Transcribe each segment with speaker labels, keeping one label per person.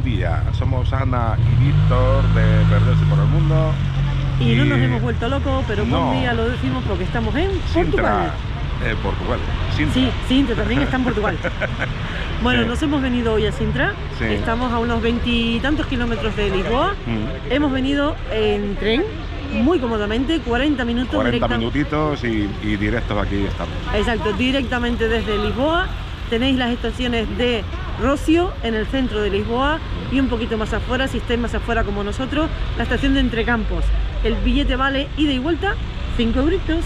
Speaker 1: día. Somos Ana y Víctor de Perderse por el Mundo.
Speaker 2: Y no nos hemos vuelto locos, pero
Speaker 1: no.
Speaker 2: buen día lo decimos porque estamos en Portugal.
Speaker 1: Portugal.
Speaker 2: Sintra. Sí, Sintra también está en Portugal. Bueno, sí. Nos hemos venido hoy a Sintra. Sí. Estamos a unos 20 y tantos kilómetros de Lisboa. Hemos venido en tren, muy cómodamente, 40 minutos.
Speaker 1: 40 minutitos y directos aquí estamos.
Speaker 2: Exacto, directamente desde Lisboa. Tenéis las estaciones de Rocio en el centro de Lisboa y un poquito más afuera, si estáis más afuera como nosotros, la estación de Entrecampos. El billete vale ida y vuelta 5 euritos.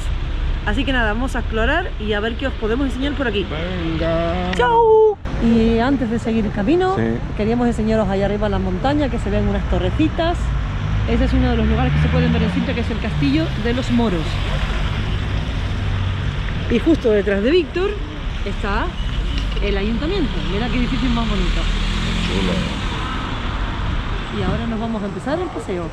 Speaker 2: Así que nada, vamos a explorar y a ver qué os podemos enseñar por aquí.
Speaker 1: ¡Venga!
Speaker 2: ¡Chao! Y antes de seguir el camino, queríamos enseñaros allá arriba en la montaña, que se ven unas torrecitas. Ese es uno de los lugares que se pueden ver en Sintra, que es el Castillo de los Moros. Y justo detrás de Víctor está el ayuntamiento. Mira qué edificio más bonito.
Speaker 1: Chulo.
Speaker 2: Y ahora nos vamos a empezar el paseo.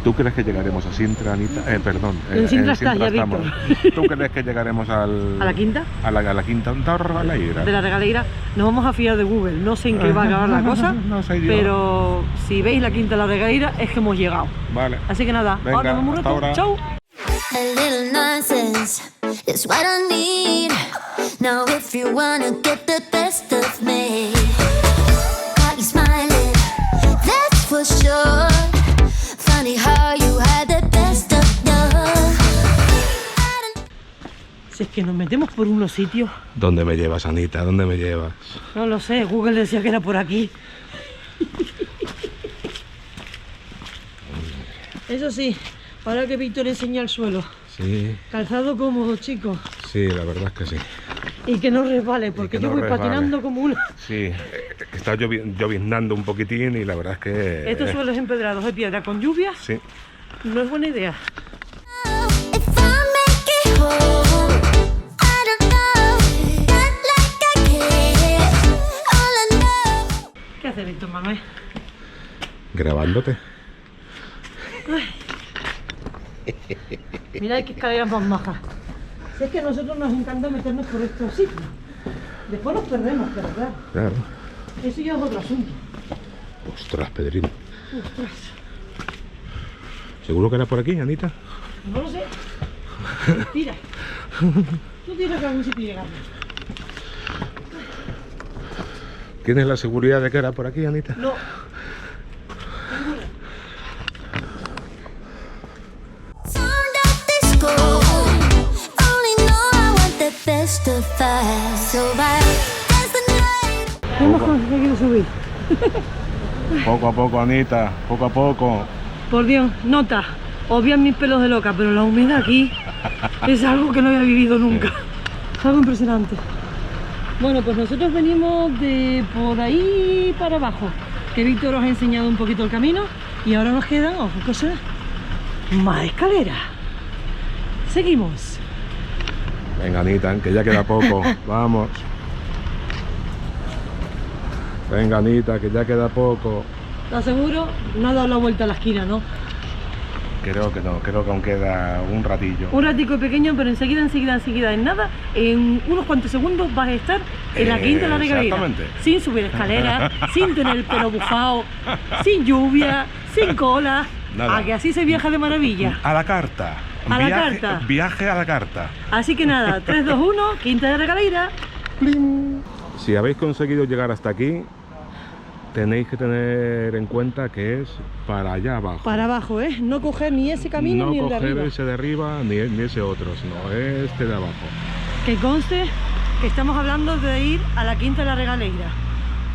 Speaker 1: ¿Tú crees que llegaremos a Sintra, Anita? Perdón.
Speaker 2: En Sintra está, ya
Speaker 1: estamos.
Speaker 2: Víctor.
Speaker 1: ¿Tú crees que llegaremos ¿A la quinta? A la quinta de Regaleira.
Speaker 2: De la Regaleira. Nos vamos a fiar de Google. No sé en qué va a acabar la cosa.
Speaker 1: No sé yo.
Speaker 2: Pero si veis la quinta de la Regaleira es que hemos llegado.
Speaker 1: Vale.
Speaker 2: Así que nada,
Speaker 1: venga,
Speaker 2: ahora vamos un rato. Chau.
Speaker 3: It's what I need. Now if you wanna get the best of me, got you smiling, that's for sure. Funny how you had the best of love.
Speaker 2: Si es que nos metemos por unos sitios.
Speaker 1: ¿Dónde me llevas, Anita? ¿Dónde me llevas?
Speaker 2: No lo sé, Google decía que era por aquí. Eso sí, ahora que Víctor enseña el suelo.
Speaker 1: Sí.
Speaker 2: Calzado cómodo, chicos.
Speaker 1: Sí, la verdad es que sí.
Speaker 2: Y que no resbale, porque yo voy patinando como una.
Speaker 1: Sí, está lloviznando un poquitín y la verdad es que...
Speaker 2: Estos suelos empedrados de piedra con lluvia,
Speaker 1: sí,
Speaker 2: no es buena idea. ¿Qué hace Víctor Manuel?
Speaker 1: Grabándote.
Speaker 2: Ay. Mirad qué escaleras más majas. Si es que a nosotros nos encanta meternos por estos sitios. Después nos perdemos, pero claro.
Speaker 1: Claro.
Speaker 2: Eso ya es otro asunto.
Speaker 1: Ostras, Pedrín.
Speaker 2: Ostras.
Speaker 1: ¿Seguro que era por aquí, Anita?
Speaker 2: No lo sé. Tira. Tú tira que a algún sitio llegamos.
Speaker 1: ¿Tienes la seguridad de que era por aquí, Anita?
Speaker 2: No. Hemos conseguido subir.
Speaker 1: Poco a poco, Anita, poco a poco.
Speaker 2: Por Dios, nota, obvian mis pelos de loca, pero la humedad aquí es algo que no había vivido nunca. Es algo impresionante. Bueno, pues nosotros venimos de por ahí para abajo, que Víctor os ha enseñado un poquito el camino y ahora nos quedan, ojo, cosas, más escaleras. Seguimos.
Speaker 1: Venga, Anita, que ya queda poco. Vamos. Venga, Anita, que ya queda poco.
Speaker 2: ¿Te aseguro? No ha dado la vuelta a la esquina, ¿no?
Speaker 1: Creo que no, creo que aún queda un ratillo.
Speaker 2: Un ratico pequeño, pero enseguida, en nada, en unos cuantos segundos vas a estar en la quinta de la Regaleira.
Speaker 1: Exactamente.
Speaker 2: Sin subir escaleras, sin tener el pelo bufado, sin lluvia, sin cola.
Speaker 1: Nada.
Speaker 2: A que así se viaja de maravilla.
Speaker 1: A la carta.
Speaker 2: A la carta.
Speaker 1: Viaje a la carta.
Speaker 2: Así que nada, 3, 2, 1, quinta de la Regaleira.
Speaker 1: Si habéis conseguido llegar hasta aquí, tenéis que tener en cuenta que es para allá abajo.
Speaker 2: Para abajo, ¿eh? No coger ni ese camino ni el de arriba.
Speaker 1: No coger ese de arriba ni ese otro, sino este de abajo.
Speaker 2: Que conste que estamos hablando de ir a la quinta de la Regaleira,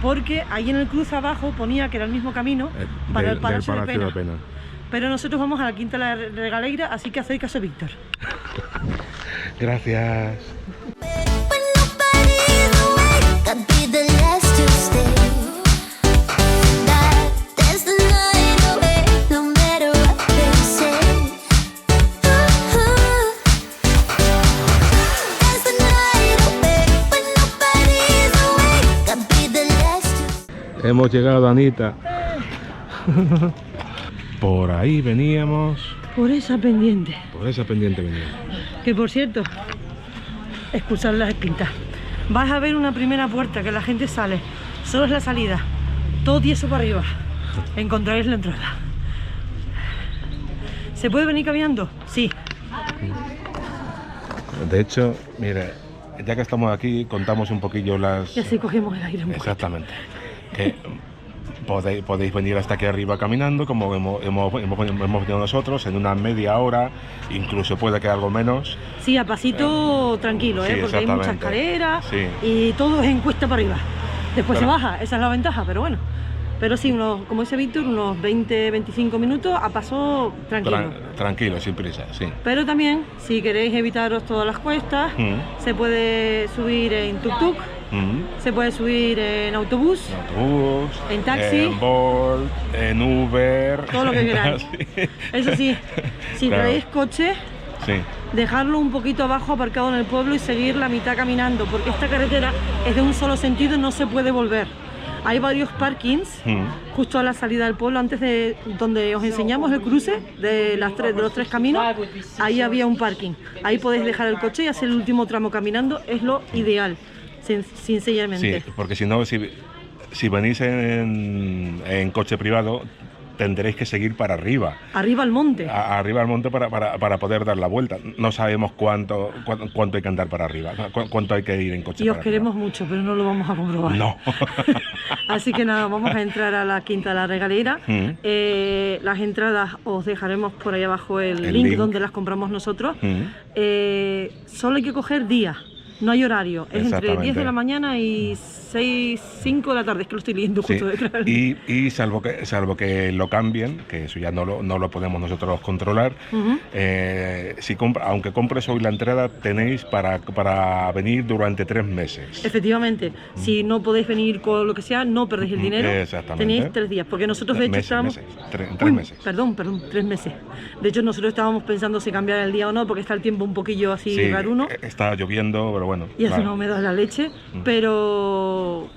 Speaker 2: porque ahí en el cruce abajo ponía que era el mismo camino para el Palacio de Pena. Pero nosotros vamos a la quinta de la Regaleira, así que hacéis caso a Víctor.
Speaker 1: Gracias. Hemos llegado, Anita. Por ahí veníamos.
Speaker 2: Por esa pendiente.
Speaker 1: Por esa pendiente veníamos.
Speaker 2: Que por cierto, excusad las espintas. Vas a ver una primera puerta que la gente sale Solo es la salida. Todo tieso para arriba. Encontraréis la entrada. ¿Se puede venir caminando? Sí.
Speaker 1: De hecho, mire, ya que estamos aquí, contamos un poquillo las...
Speaker 2: Y así cogemos el aire un poquito.
Speaker 1: Exactamente. Que podéis venir hasta aquí arriba caminando, como hemos venido nosotros, en una media hora, incluso puede que algo menos.
Speaker 2: Sí, a pasito tranquilo,
Speaker 1: sí,
Speaker 2: porque hay mucha escalera,
Speaker 1: sí.
Speaker 2: Y todo es en cuesta para arriba. Después
Speaker 1: Pero,
Speaker 2: se baja, esa es la ventaja, pero bueno. Pero sí, como dice Víctor, unos 20-25 minutos a paso tranquilo.
Speaker 1: Tranquilo, sin prisa, sí.
Speaker 2: Pero también, si queréis evitaros todas las cuestas, se puede subir en tuk-tuk, se puede subir en autobús, en taxi,
Speaker 1: en Bolt, en Uber,
Speaker 2: todo lo que queráis. Eso sí, si traéis coche,
Speaker 1: sí,
Speaker 2: dejarlo un poquito abajo aparcado en el pueblo y seguir la mitad caminando, porque esta carretera es de un solo sentido y no se puede volver. Hay varios parkings justo a la salida del pueblo, antes de donde os enseñamos el cruce de los tres caminos. Ahí había un parking. Ahí podéis dejar el coche y hacer el último tramo caminando. Es lo ideal, sencillamente.
Speaker 1: Sí, porque si no, si venís en coche privado, tendréis que seguir para arriba.
Speaker 2: Arriba al monte.
Speaker 1: Arriba al monte para poder dar la vuelta. No sabemos cuánto hay que andar para arriba, cuánto hay que ir en coche.
Speaker 2: Y os queremos mucho, pero no lo vamos a comprobar.
Speaker 1: No.
Speaker 2: Así que nada, vamos a entrar a la Quinta de la Regalera. Las entradas os dejaremos por ahí abajo el link donde las compramos nosotros. Solo hay que coger día. No hay horario, es entre 10 de la mañana y 5 de la tarde, es que lo estoy leyendo justo detrás.
Speaker 1: Y salvo que lo cambien, que eso ya no lo podemos nosotros controlar, aunque compres hoy la entrada, tenéis para venir durante 3 meses.
Speaker 2: Efectivamente, si no podéis venir con lo que sea, no perdéis el dinero, tenéis 3 días, porque nosotros de hecho estábamos...
Speaker 1: 3 meses.
Speaker 2: Perdón, 3 meses. De hecho nosotros estábamos pensando si cambiar el día o no, porque está el tiempo un poquillo así raruno.
Speaker 1: Está lloviendo, pero bueno.
Speaker 2: Y hace una humedad la leche, pero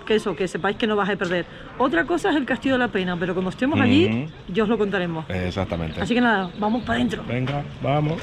Speaker 2: que sepáis que no vais a perder. Otra cosa es el Castillo de la Pena, pero cuando estemos allí, yo os lo contaremos.
Speaker 1: Exactamente.
Speaker 2: Así que nada, vamos para adentro.
Speaker 1: Venga, vamos.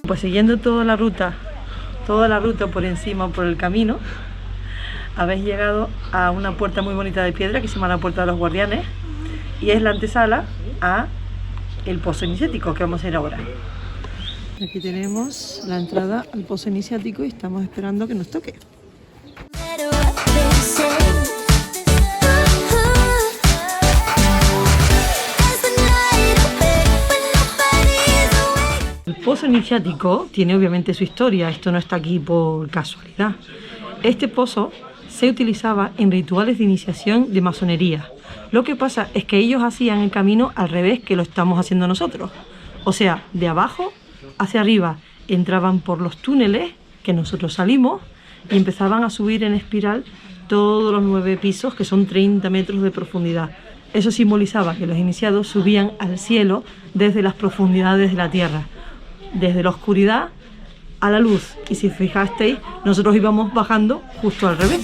Speaker 2: Pues siguiendo toda la ruta por encima, por el camino, habéis llegado a una puerta muy bonita de piedra que se llama la Puerta de los Guardianes y es la antesala a el Pozo Iniciático que vamos a ir ahora. Aquí tenemos la entrada al Pozo Iniciático y estamos esperando que nos toque. El Pozo Iniciático tiene obviamente su historia, esto no está aquí por casualidad. Este pozo se utilizaba en rituales de iniciación de masonería. Lo que pasa es que ellos hacían el camino al revés que lo estamos haciendo nosotros. O sea, de abajo hacia arriba, entraban por los túneles que nosotros salimos y empezaban a subir en espiral todos los 9 pisos, que son 30 metros de profundidad. Eso simbolizaba que los iniciados subían al cielo desde las profundidades de la tierra, desde la oscuridad a la luz. Y si fijasteis, nosotros íbamos bajando justo al revés.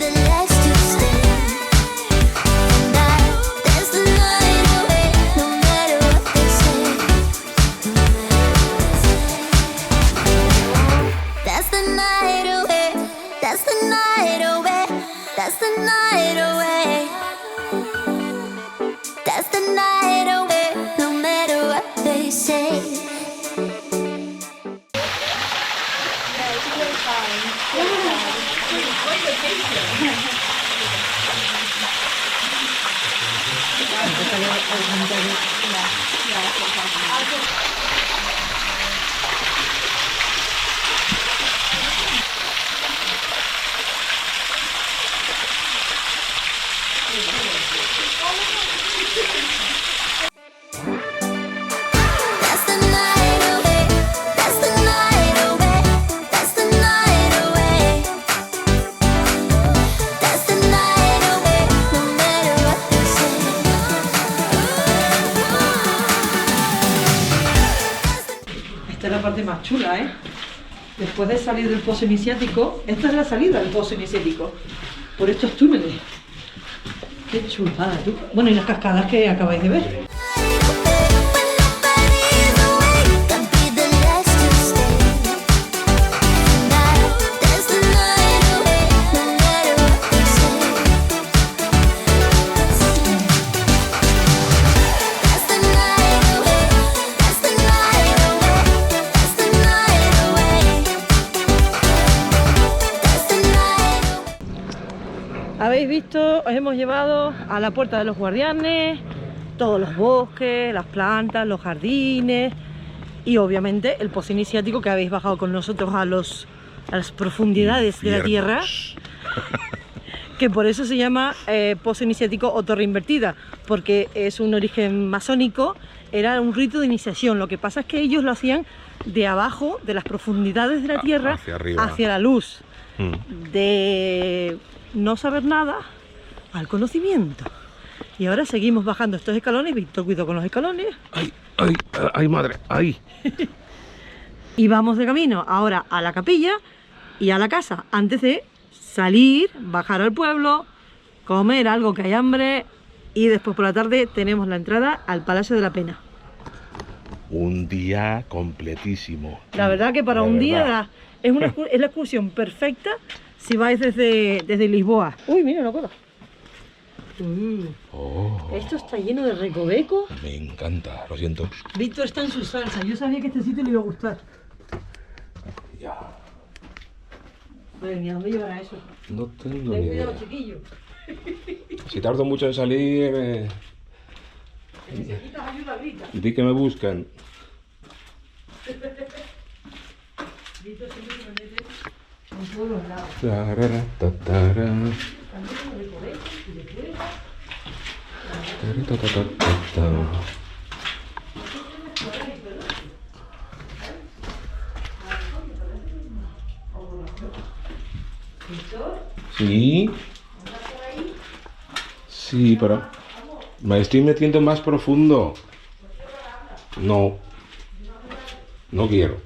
Speaker 3: That's the night away. That's the night away. That's the night away. That's the night away. No matter what they say.
Speaker 2: Esta es la parte más chula, ¿eh? Después de salir del pozo iniciático, esta es la salida del pozo iniciático, por estos túneles. Qué chulada, tú. Bueno, y las cascadas que acabáis de ver. Habéis visto, os hemos llevado a la Puerta de los Guardianes, todos los bosques, las plantas, los jardines y obviamente el pozo iniciático que habéis bajado con nosotros a las profundidades de la tierra, que por eso se llama pozo iniciático o torre invertida, porque es un origen masónico, era un rito de iniciación. Lo que pasa es que ellos lo hacían de abajo, de las profundidades de la tierra,
Speaker 1: hacia arriba,
Speaker 2: hacia la luz, de no saber nada al conocimiento. Y ahora seguimos bajando estos escalones. Víctor, cuidado con los escalones.
Speaker 1: ¡Ay, ay, ay, madre! ¡Ay!
Speaker 2: Y vamos de camino ahora a la capilla y a la casa, antes de salir, bajar al pueblo, comer algo que hay hambre y después por la tarde tenemos la entrada al Palacio de la Pena.
Speaker 1: Un día completísimo.
Speaker 2: La verdad que para un día es la excursión perfecta si vais desde Lisboa. Uy, mira una cosa.
Speaker 1: Oh,
Speaker 2: Esto está lleno de recoveco.
Speaker 1: me encanta, lo siento.
Speaker 2: Víctor está en su salsa. Yo sabía que este sitio le iba a gustar.
Speaker 1: Ya.
Speaker 2: Madre mía, ¿dónde llevará eso?
Speaker 1: No tengo
Speaker 2: Ten
Speaker 1: ni
Speaker 2: cuidado,
Speaker 1: idea.
Speaker 2: chiquillo.
Speaker 1: Si tardo mucho en salir,
Speaker 2: Si necesitas ayuda, grita.
Speaker 1: di que me buscan.
Speaker 2: Víctor siempre se mete en todos los lados.
Speaker 1: Tarara, tatara.
Speaker 2: También de recoveco y de fuera.
Speaker 1: Taratatatatata.
Speaker 2: Víctor,
Speaker 1: Sí. Sí, pero me estoy metiendo más profundo. No. No quiero.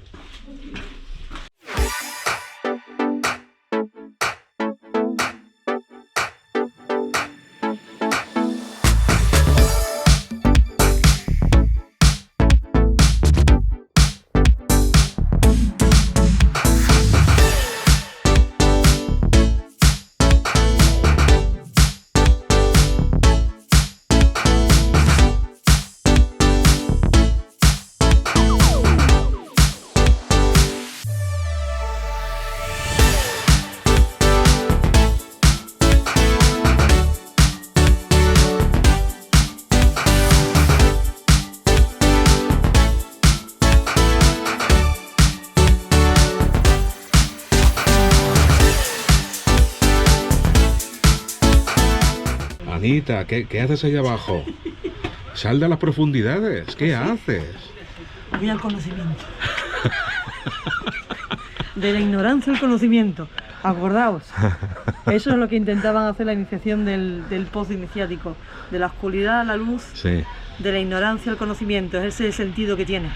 Speaker 1: Anita, ¿qué haces ahí abajo? Sal de las profundidades. ¿Qué haces?
Speaker 2: voy al conocimiento. De la ignorancia al conocimiento. Acordaos. Eso es lo que intentaban hacer la iniciación del pozo iniciático. De la oscuridad a la luz,
Speaker 1: Sí.
Speaker 2: de la ignorancia al conocimiento. Ese es el sentido que tiene.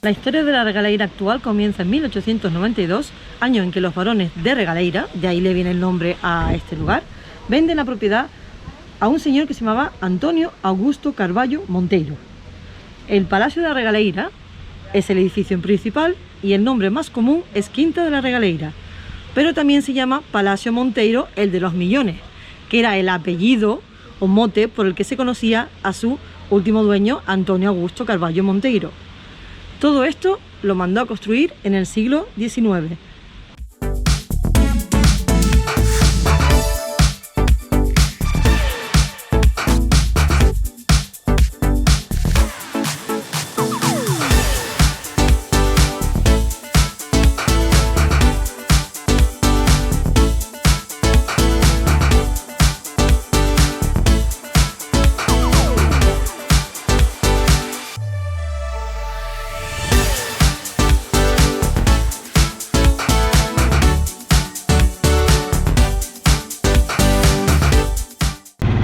Speaker 2: La historia de la Regaleira actual comienza en 1892, año en que los varones de Regaleira, de ahí le viene el nombre a este lugar, venden la propiedad a un señor que se llamaba Antonio Augusto Carvalho Monteiro. El Palacio de la Regaleira es el edificio principal y el nombre más común es Quinta de la Regaleira, pero también se llama Palacio Monteiro, el de los millones, que era el apellido o mote por el que se conocía a su último dueño, Antonio Augusto Carvalho Monteiro. Todo esto lo mandó a construir en el siglo XIX.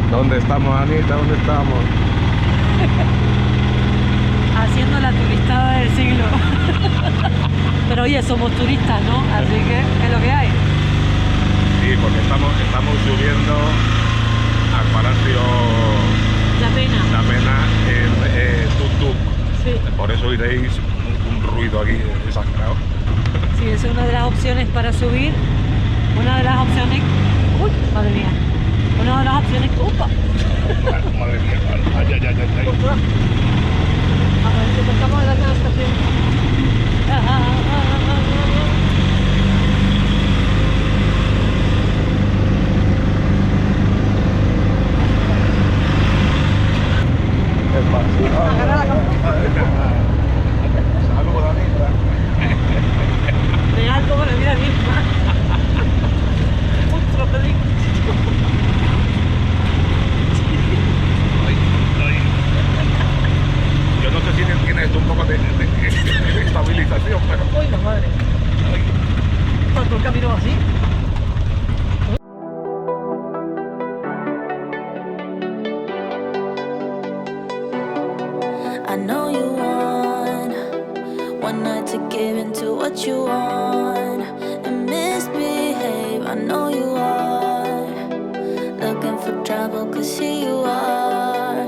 Speaker 1: ¿Dónde estamos, Anita? ¿Dónde estamos?
Speaker 2: Haciendo la turistada del siglo. Pero oye, somos turistas, ¿no? Así que es lo que hay.
Speaker 1: Sí, porque estamos subiendo al Palacio
Speaker 2: La Pena.
Speaker 1: en tuk-tuk.
Speaker 2: Sí.
Speaker 1: Por eso oiréis un ruido aquí exagerado.
Speaker 2: Sí, esa es una de las opciones para subir. Una de las opciones... ¡Uy! Madre mía. Una de las opciones... ¡Upa!
Speaker 1: Madre mía, ay.
Speaker 2: A ver, si tocamos de la estación. Agarra la cámara.
Speaker 1: Saludos, Anita.
Speaker 2: De algo por la vida misma. Un tropelín.
Speaker 1: Yo no sé si tiene esto un poco de estabilización, pero...
Speaker 2: ¡Uy, la madre! ¿Tanto el camino así?
Speaker 3: I know you want one night to give into what you want and misbehave. I know you are looking for trouble, 'cause here you are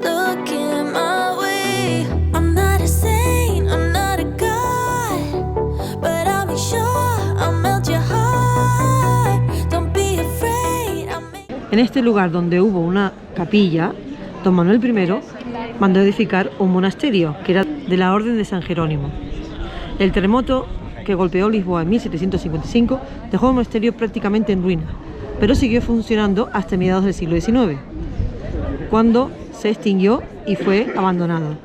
Speaker 3: looking my way. I'm not a saint, I'm not a god, but I'll be sure I'll melt your heart. Don't be afraid.
Speaker 2: En este lugar donde hubo una capilla, don Manuel I mandó edificar un monasterio que era de la Orden de San Jerónimo. El terremoto que golpeó Lisboa en 1755 dejó el monasterio prácticamente en ruinas, pero siguió funcionando hasta mediados del siglo XIX, cuando se extinguió y fue abandonado.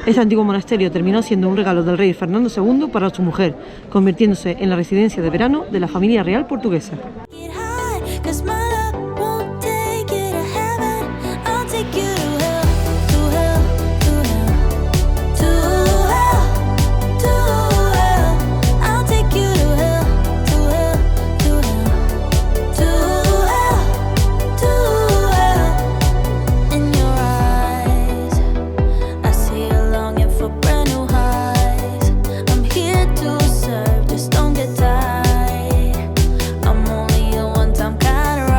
Speaker 2: Este antiguo monasterio terminó siendo un regalo del rey Fernando II para su mujer, convirtiéndose en la residencia de verano de la familia real portuguesa.
Speaker 3: Get high, 'cause my love won't take you to heaven. I'll take you to hell, to hell, to hell, to hell, to hell. I'll take you to hell, to hell, to hell, to hell, to hell. In your eyes, I see you longing for brand new highs. I'm here to serve, just don't get tired. I'm only a one-time kind of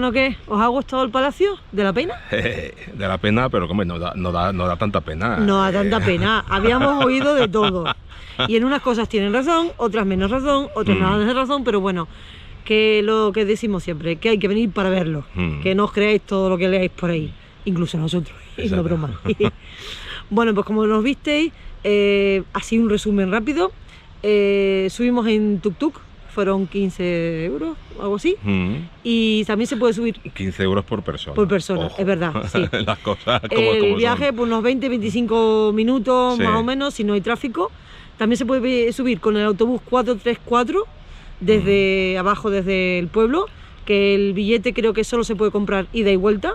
Speaker 2: Bueno, ¿qué? ¿Os ha gustado el Palacio de la Pena?
Speaker 1: De la pena, pero como no da tanta pena.
Speaker 2: No da tanta pena. Habíamos oído de todo. Y en unas cosas tienen razón, otras menos razón, otras nada de razón, pero bueno, que lo que decimos siempre, que hay que venir para verlo. Que no os creáis todo lo que leáis por ahí, incluso nosotros. Y no broma. Bueno, pues como nos visteis, así un resumen rápido. Subimos en tuk-tuk, fueron 15 euros, algo así. Y también se puede subir
Speaker 1: 15 euros por persona.
Speaker 2: por persona,
Speaker 1: Ojo.
Speaker 2: es verdad, sí.
Speaker 1: Las cosas como
Speaker 2: El viaje,
Speaker 1: son.
Speaker 2: pues unos 20-25 minutos
Speaker 1: Sí.
Speaker 2: más o menos, si no hay tráfico. También se puede subir con el autobús 434 desde abajo, desde el pueblo, que el billete creo que solo se puede comprar ida y vuelta.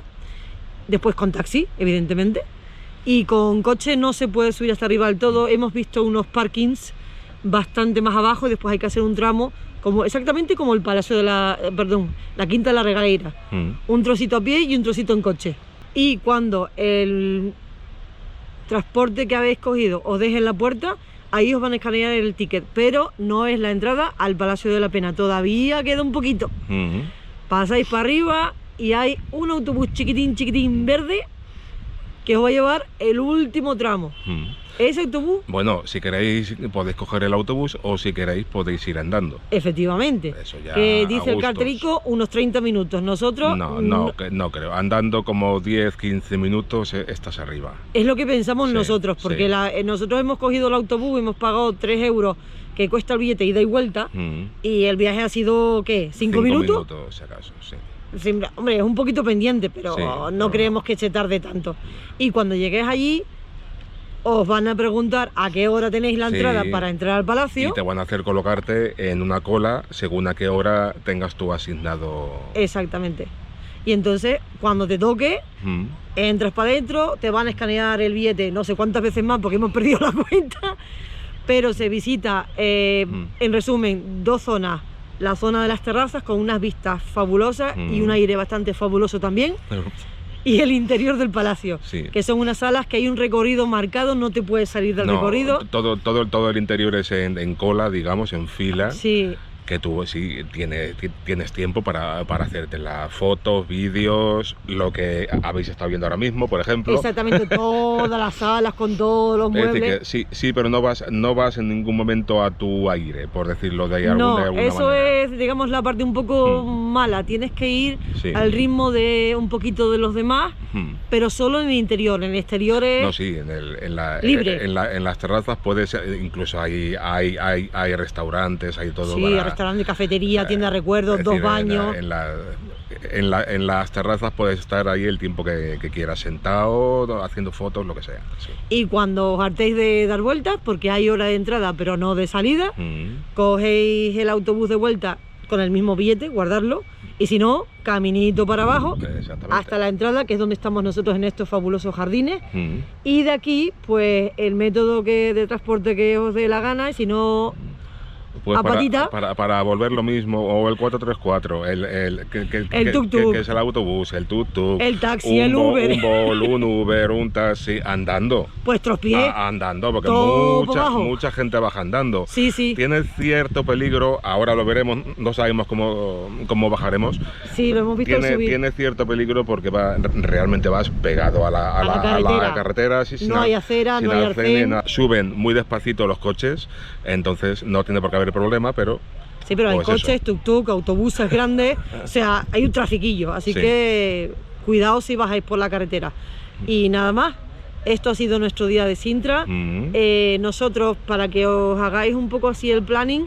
Speaker 2: Después con taxi, evidentemente. Y con coche no se puede subir hasta arriba del todo. Hemos visto unos parkings bastante más abajo y después hay que hacer un tramo exactamente como el Palacio de la Quinta de la Regaleira. Un trocito a pie y un trocito en coche. Y cuando el transporte que habéis cogido os deje en la puerta, ahí os van a escanear el ticket, pero no es la entrada al Palacio de la Pena, todavía queda un poquito. Pasáis para arriba y hay un autobús chiquitín verde que os va a llevar el último tramo. Ese autobús,
Speaker 1: Bueno, si queréis podéis coger el autobús o si queréis podéis ir andando.
Speaker 2: efectivamente,
Speaker 1: Eso ya
Speaker 2: que
Speaker 1: a
Speaker 2: dice el
Speaker 1: gustos.
Speaker 2: cartelico unos 30 minutos. Nosotros
Speaker 1: No creo. Andando como 10-15 minutos estás arriba.
Speaker 2: es lo que pensamos
Speaker 1: Sí,
Speaker 2: nosotros, porque
Speaker 1: sí.
Speaker 2: nosotros hemos cogido el autobús, hemos pagado 3 euros que cuesta el billete ida y vuelta, y el viaje ha sido, ¿qué? ¿5 minutos?
Speaker 1: si acaso, sí.
Speaker 2: Sí, hombre, es un poquito pendiente, pero
Speaker 1: Sí,
Speaker 2: no
Speaker 1: pero-
Speaker 2: creemos que se tarde tanto. Y cuando lleguéis allí, os van a preguntar a qué hora tenéis la
Speaker 1: Sí.
Speaker 2: entrada para entrar al palacio.
Speaker 1: Y te van a hacer colocarte en una cola según a qué hora tengas tú asignado.
Speaker 2: Exactamente. Y entonces, cuando te toque, entras para adentro, te van a escanear el billete no sé cuántas veces más porque hemos perdido la cuenta, pero se visita, en resumen, 2 zonas. La zona de las terrazas con unas vistas fabulosas y un aire bastante fabuloso también. Y el interior del palacio,
Speaker 1: Sí.
Speaker 2: que son unas salas que hay un recorrido marcado, no te puedes salir del recorrido.
Speaker 1: Todo el interior es en cola, digamos, en fila.
Speaker 2: Sí,
Speaker 1: Que tú sí tienes tiempo para hacerte las fotos, vídeos, lo que habéis estado viendo ahora mismo, por ejemplo.
Speaker 2: exactamente, todas las salas con todos los
Speaker 1: Es decir,
Speaker 2: muebles.
Speaker 1: que sí, pero no vas en ningún momento a tu aire, por decirlo de
Speaker 2: No,
Speaker 1: alguna
Speaker 2: eso
Speaker 1: manera.
Speaker 2: es, digamos, la parte un poco mala. Tienes que ir
Speaker 1: Sí.
Speaker 2: al ritmo de un poquito de los demás, pero solo en el interior. En el exterior es
Speaker 1: No, sí,
Speaker 2: libre.
Speaker 1: en las terrazas puedes, incluso hay restaurantes, hay todo
Speaker 2: sí,
Speaker 1: para...
Speaker 2: restaurante, cafetería, tienda de recuerdos,
Speaker 1: Es
Speaker 2: 2
Speaker 1: decir,
Speaker 2: baños.
Speaker 1: en las terrazas puedes estar ahí el tiempo que quieras, sentado, haciendo fotos, lo que sea. Sí.
Speaker 2: Y cuando os hartéis de dar vueltas, porque hay hora de entrada pero no de salida, cogéis el autobús de vuelta con el mismo billete, guardarlo, y si no, caminito para abajo
Speaker 1: Exactamente.
Speaker 2: hasta la entrada, que es donde estamos nosotros en estos fabulosos jardines. Y de aquí, pues el método de transporte que os dé la gana, y si no,
Speaker 1: Pues
Speaker 2: a patita.
Speaker 1: para volver lo mismo, o el 434,
Speaker 2: El tuk-tuk.
Speaker 1: que es el autobús, el tuk-tuk,
Speaker 2: El taxi, el Uber.
Speaker 1: un Uber, un taxi, andando.
Speaker 2: vuestros pies.
Speaker 1: Andando, porque
Speaker 2: todo por abajo.
Speaker 1: mucha gente baja andando.
Speaker 2: Sí, sí,
Speaker 1: Tiene cierto peligro, ahora lo veremos, no sabemos cómo bajaremos.
Speaker 2: sí, lo hemos visto subir.
Speaker 1: Tiene cierto peligro porque realmente vas pegado a la carretera. Sí,
Speaker 2: No hay acera,
Speaker 1: sin
Speaker 2: no hay
Speaker 1: arcén ni
Speaker 2: arcén.
Speaker 1: nada. Suben muy despacito los coches, entonces no tiene por qué haber problema, pero
Speaker 2: Sí, pero hay
Speaker 1: pues
Speaker 2: coches,
Speaker 1: eso.
Speaker 2: tuk-tuk, autobuses grandes, o sea, hay un trafiquillo, así
Speaker 1: Sí.
Speaker 2: que cuidado si bajáis por la carretera. Y nada más, esto ha sido nuestro día de Sintra. Nosotros, para que os hagáis un poco así el planning,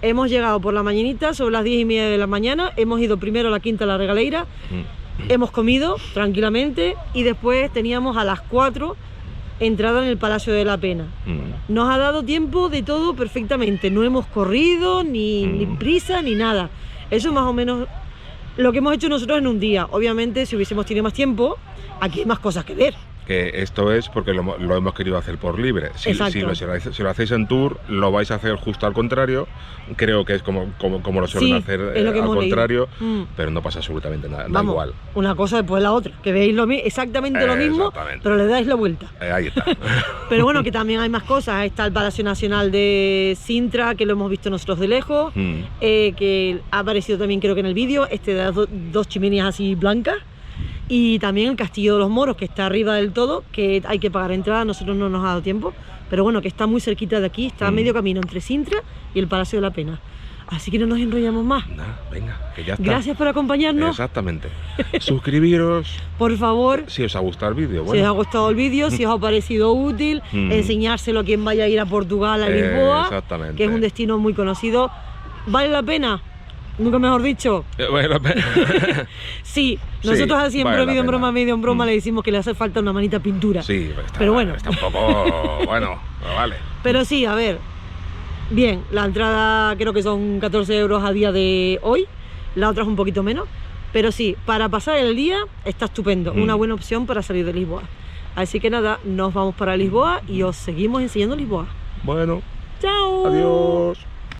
Speaker 2: hemos llegado por la mañanita, sobre las 10:30 de la mañana, hemos ido primero a la Quinta de la Regaleira, hemos comido tranquilamente y después teníamos a las 4 entrada en el Palacio de la Pena. Nos ha dado tiempo de todo perfectamente, no hemos corrido, ni prisa, ni nada. Eso es más o menos lo que hemos hecho nosotros en un día. Obviamente, si hubiésemos tenido más tiempo, aquí hay más cosas que ver.
Speaker 1: que esto es porque lo hemos querido hacer por libre. Si lo hacéis en tour, lo vais a hacer justo al contrario. Creo que es como lo suelen hacer al contrario, pero no pasa absolutamente nada, da igual.
Speaker 2: Una cosa después de la otra, que veis exactamente lo mismo, pero le dais la vuelta.
Speaker 1: Ahí está.
Speaker 2: Pero bueno, que también hay más cosas. Está el Palacio Nacional de Sintra, que lo hemos visto nosotros de lejos, que ha aparecido también creo que en el vídeo, de las dos chimeneas así blancas. Y también el Castillo de los Moros, que está arriba del todo, que hay que pagar entrada, a nosotros no nos ha dado tiempo, pero bueno, que está muy cerquita de aquí, está a medio camino entre Sintra y el Palacio de la Pena. Así que no nos enrollamos más.
Speaker 1: Venga, que ya está.
Speaker 2: Gracias por acompañarnos.
Speaker 1: Exactamente. Suscribiros.
Speaker 2: Por favor.
Speaker 1: Si os ha gustado el vídeo.
Speaker 2: Si os ha gustado el vídeo, si os ha parecido útil, enseñárselo a quien vaya a ir a Portugal, a Lisboa, que es un destino muy conocido. ¿Vale la pena? Nunca mejor dicho. Sí, nosotros así en medio en broma le decimos que le hace falta una manita pintura.
Speaker 1: Sí,
Speaker 2: pero bueno.
Speaker 1: Está un poco, bueno, pero vale.
Speaker 2: Pero sí, a ver, bien, la entrada creo que son 14 euros a día de hoy, la otra es un poquito menos, pero sí, para pasar el día está estupendo, una buena opción para salir de Lisboa. Así que nada, nos vamos para Lisboa y os seguimos enseñando Lisboa.
Speaker 1: Bueno.
Speaker 2: Chao.
Speaker 1: Adiós.